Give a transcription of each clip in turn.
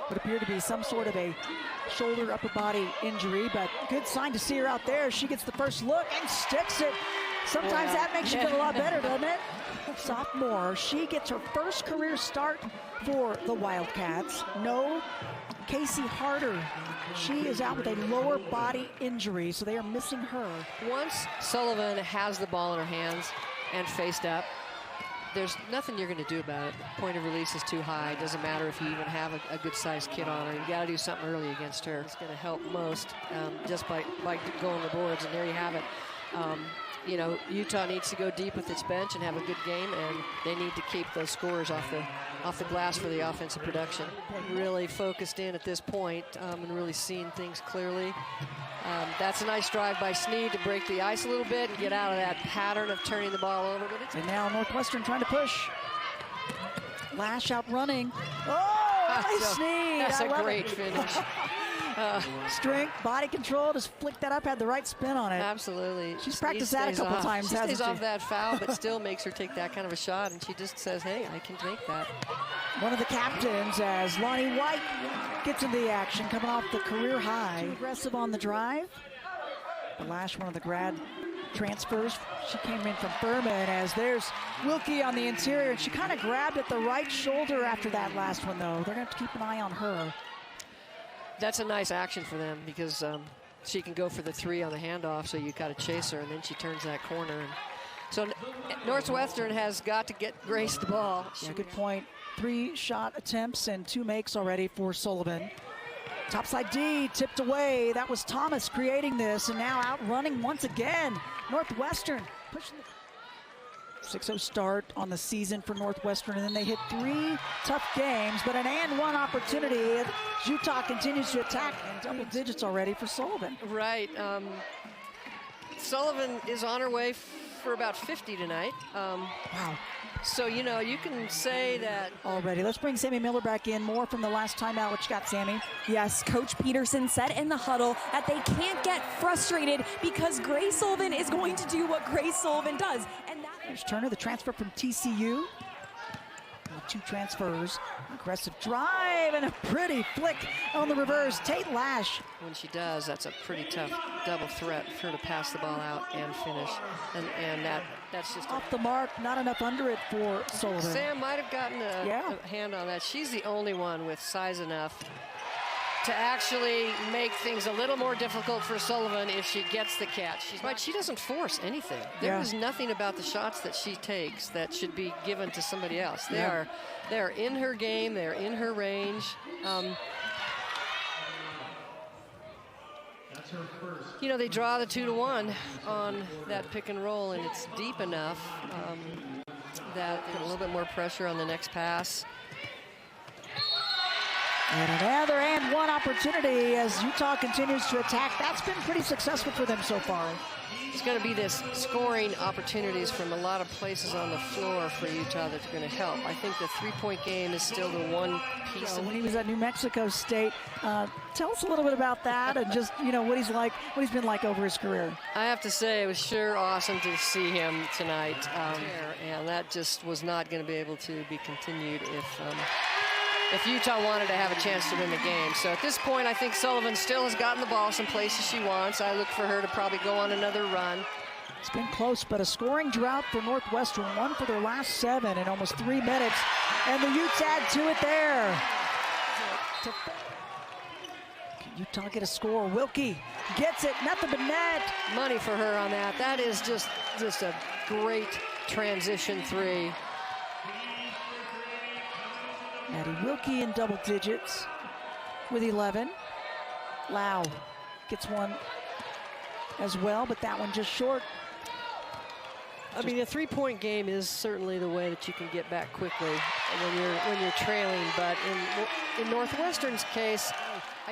would appear to be some sort of a shoulder, upper body injury, but good sign to see her out there. She gets the first look and sticks it. Sometimes that makes you feel a lot better, doesn't it? Sophomore, she gets her first career start for the Wildcats. No Casey Harder. She is out with a lower body injury, so they are missing her. Once Sullivan has the ball in her hands and faced up, there's nothing you're going to do about it. The point of release is too high. It doesn't matter if you even have a good-sized kid on her. You got to do something early against her. It's going to help most just by going the boards, and there you have it. You know, Utah needs to go deep with its bench and have a good game, and they need to keep those scores off the glass for the offensive production. Really focused in at this point and really seeing things clearly. That's a nice drive by Snead to break the ice a little bit and get out of that pattern of turning the ball over. And now Northwestern trying to push. Lash out running. Oh, nice Snead. That's a great finish. Strength, body control, just flicked that up, had the right spin on it. Absolutely. She's practiced that a couple times, hasn't she? She stays off that foul, but still makes her take that kind of a shot, and she just says, hey, I can make that. One of the captains, as Lani White gets into the action, coming off the career high. Too aggressive on the drive. The Lash, one of the grad transfers. She came in from Furman, as there's Wilkie on the interior, and she kind of grabbed at the right shoulder after that last one, though. They're going to have to keep an eye on her. That's a nice action for them because she can go for the three on the handoff, so you got to chase her, and then she turns that corner. And so Northwestern has got to get Grace the ball. Yeah, good point. 3 shot attempts and 2 makes already for Sullivan. Topside D tipped away. That was Thomas creating this, and now out running once again. Northwestern pushing the 6-0 start on the season for Northwestern, and then they hit 3 tough games, but an and one opportunity. Utah continues to attack in double digits already for Sullivan. Right. Sullivan is on her way for about 50 tonight. Wow. So, you know, you can say that already. Let's bring Sammy Miller back in. More from the last time out. What you got, Sammy? Yes, Coach Peterson said in the huddle that they can't get frustrated because Grace Sullivan is going to do what Grace Sullivan does. And there's Turner, the transfer from TCU. 2 transfers. Aggressive drive and a pretty flick on the reverse. Tate Lash. When she does, that's a pretty tough double threat for her to pass the ball out and finish. And that's just off the mark, not enough under it for Sullivan. Sam might have gotten a hand on that. She's the only one with size enough to actually make things a little more difficult for Sullivan if she gets the catch. She doesn't force anything. There is nothing about the shots that she takes that should be given to somebody else. They are in her game. They're in her range. You know, they draw the 2-to-1 on that pick and roll, and it's deep enough that a little bit more pressure on the next pass. And another and one opportunity as Utah continues to attack. That's been pretty successful for them so far. It's going to be this scoring opportunities from a lot of places on the floor for Utah that's going to help. I think the 3-point game is still the one piece. When he was at New Mexico State, tell us a little bit about that and just, you know, what he's been like over his career. I have to say it was sure awesome to see him tonight, and that just was not going to be able to be continued if Utah wanted to have a chance to win the game. So at this point, I think Sullivan still has gotten the ball some places she wants. I look for her to probably go on another run. It's been close, but a scoring drought for Northwestern. 1 for their last 7 in almost 3 minutes. And the Utes add to it there. Can Utah get a score? Wilkie gets it, nothing but net. Money for her on that. That is just a great transition 3. Maddie Wilkie in double digits with 11. Lau gets one as well, but that one just short. I mean, a 3-point game is certainly the way that you can get back quickly when you're trailing. But in Northwestern's case,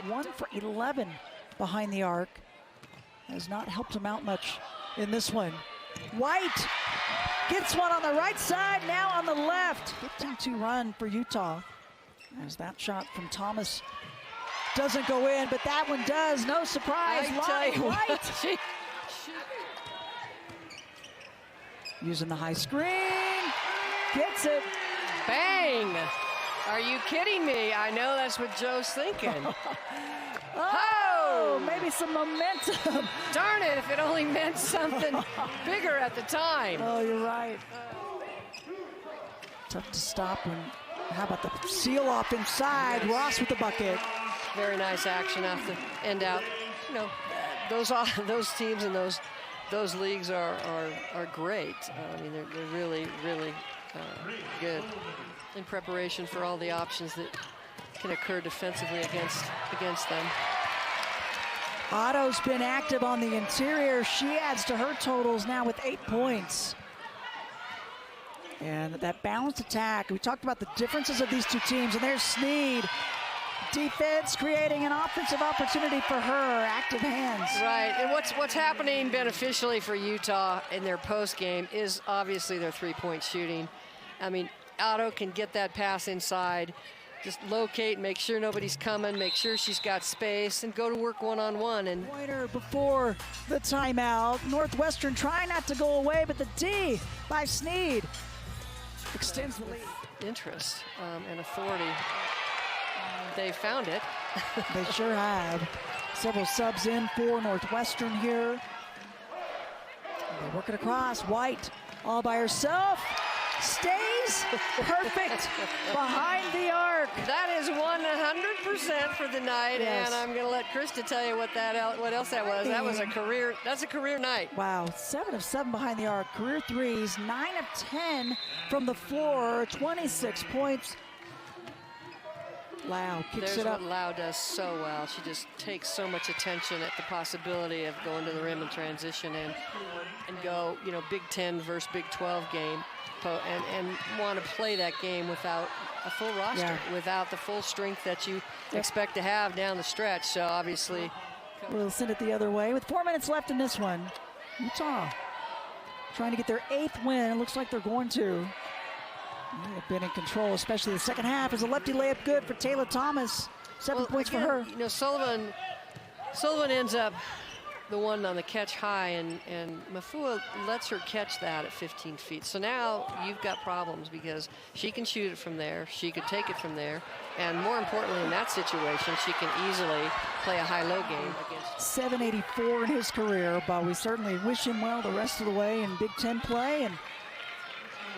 1 for 11 behind the arc has not helped him out much in this one. White gets one on the right side, now on the left. 15-2 run for Utah. As that shot from Thomas doesn't go in, but that one does. No surprise. Lani White. Using the high screen. Gets it. Bang! Are you kidding me? I know that's what Joe's thinking. Oh, maybe some momentum. Darn it, if it only meant something bigger at the time. Oh, you're right. Tough to stop. And how about the seal off inside? Ross with the bucket. Very nice action off the end out. You know, those teams and those leagues are great. I mean, they're really good in preparation for all the options that can occur defensively against them. Otto's been active on the interior. She adds to her totals now with 8 points. And that balanced attack, we talked about the differences of these two teams, and there's Sneed. Defense creating an offensive opportunity for her, active hands. Right, and what's happening beneficially for Utah in their post game is obviously their three-point shooting. I mean, Otto can get that pass inside, just locate, make sure nobody's coming, make sure she's got space, and go to work one-on-one. And Pointer before the timeout. Northwestern trying not to go away, but the D by Sneed extends the lead. Interest and authority. They found it. They sure have. Several subs in for Northwestern here. They're working across. White all by herself. Stays perfect behind the arc. That is 100% for the night, Yes. and I'm going to let Krista tell you what else that was. That's a career night. Wow, 7 of 7 behind the arc. Career threes, 9 of 10 from the floor, 26 points. Lau kicks it up. What Lau does so well. She just takes so much attention at the possibility of going to the rim in transition and go, you know, Big 10 versus Big 12 game, and want to play that game without a full roster, without the full strength that you expect to have down the stretch. So obviously, we'll send it the other way with 4 minutes left in this one. Utah trying to get their 8th win. It looks like they're going to. They've been in control, especially the second half. Is a lefty layup good for Taylor Thomas. 7 points again, for her. You know, Sullivan ends up the one on the catch high, and Mafua lets her catch that at 15 feet. So now you've got problems because she can shoot it from there. She could take it from there. And more importantly, in that situation, she can easily play a high-low game against. 784 in his career, but we certainly wish him well the rest of the way in Big 10 play, and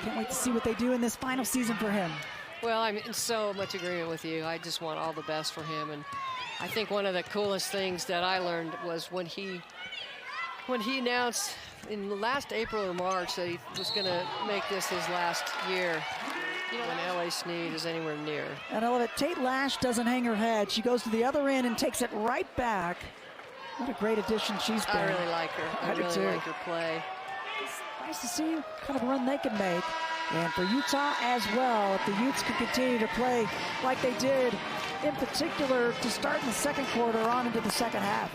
can't wait to see what they do in this final season for him. Well, I'm in so much agreement with you. I just want all the best for him. And I think one of the coolest things that I learned was when he announced in last April or March that he was going to make this his last year. You know, when L.A. Sneed is anywhere near. And I love it. Tate Lash doesn't hang her head. She goes to the other end and takes it right back. What a great addition she's been. I really like her. I really like her play. Nice to see what kind of run they can make. And for Utah as well, if the Utes can continue to play like they did, in particular to start in the second quarter on into the second half.